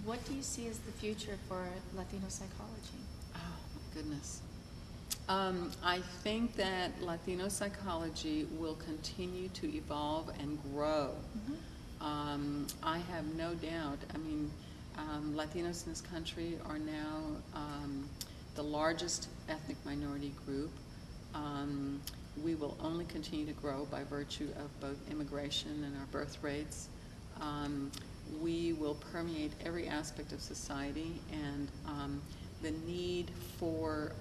What do you see as the future for Latino psychology? Oh, my goodness. I think that Latino psychology will continue to evolve and grow. I have no doubt. I mean, Latinos in this country are now the largest ethnic minority group. We will only continue to grow by virtue of both immigration and our birth rates. We will permeate every aspect of society, and the need for,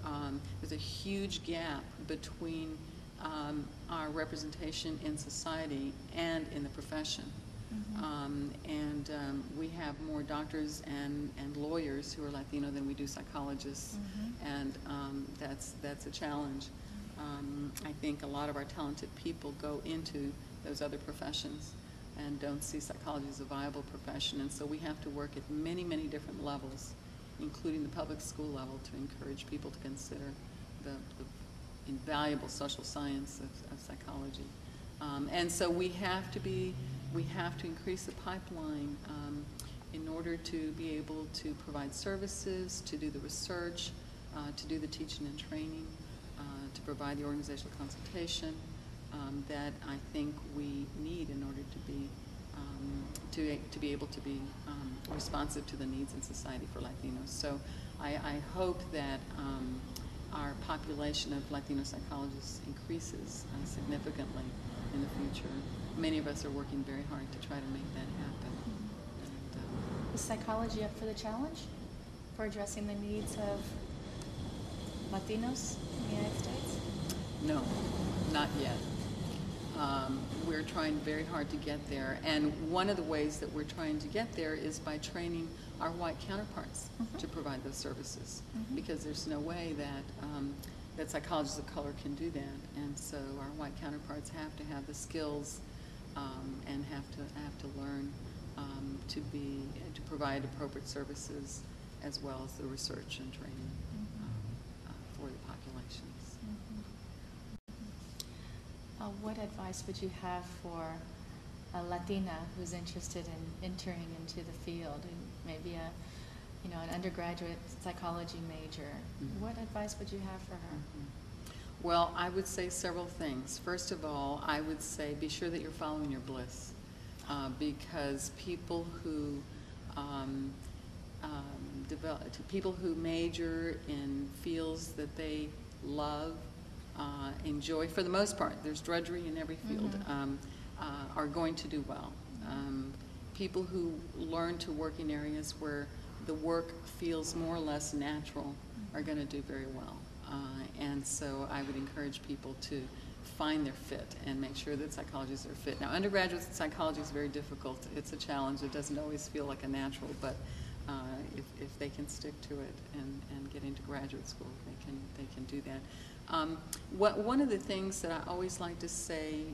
there's a huge gap between our representation in society and in the profession. We have more doctors and lawyers who are Latino than we do psychologists, and that's a challenge. I think a lot of our talented people go into those other professions and don't see psychology as a viable profession, and so we have to work at many, many different levels, including the public school level, to encourage people to consider the invaluable social science of psychology. And so we have to increase the pipeline in order to be able to provide services, to do the research, to do the teaching and training, to provide the organizational consultation that I think we need in order to be able to be responsive to the needs in society for Latinos. So I hope that our population of Latino psychologists increases significantly in the future. Many of us are working very hard to try to make that happen. Is psychology up for the challenge for addressing the needs of Latinos in the United States? No, not yet. We're trying very hard to get there, and one of the ways that we're trying to get there is by training our white counterparts to provide those services, because there's no way that psychologists of color can do that, and so our white counterparts have to have the skills and have to learn to provide appropriate services, as well as the research and training for the populations. What advice would you have for a Latina who's interested in entering into the field, and maybe an undergraduate psychology major? What advice would you have for her? Well, I would say several things. First of all, I would say be sure that you're following your bliss, because people who people who major in fields that they love, enjoy, for the most part, there's drudgery in every field, are going to do well. People who learn to work in areas where the work feels more or less natural are going to do very well. And so I would encourage people to find their fit and make sure that psychologists are fit. Now, undergraduate psychology is very difficult. It's a challenge. It doesn't always feel like a natural, but if they can stick to it and get into graduate school, they can do that. One of the things that I always like to say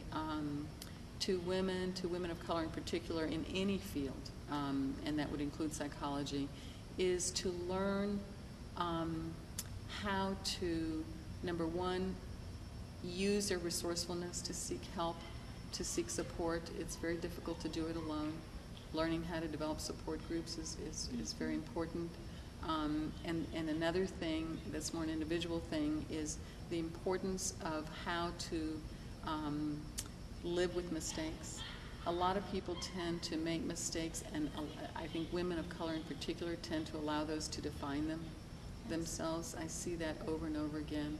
to women of color in particular, in any field, and that would include psychology, is to learn how to, number one, use their resourcefulness to seek help, to seek support. It's very difficult to do it alone. Learning how to develop support groups is very important. And another thing that's more an individual thing is the importance of how to live with mistakes. A lot of people tend to make mistakes, and I think women of color in particular tend to allow those to define themselves. I see that over and over again,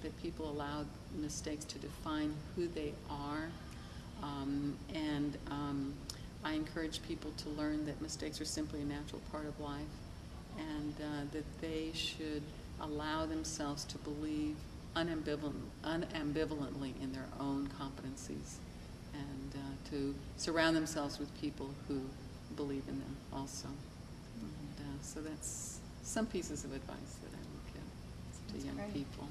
that people allow mistakes to define who they are. I encourage people to learn that mistakes are simply a natural part of life, and that they should allow themselves to believe unambivalently in their own competencies, and to surround themselves with people who believe in them also. And so that's some pieces of advice that I would give to young people.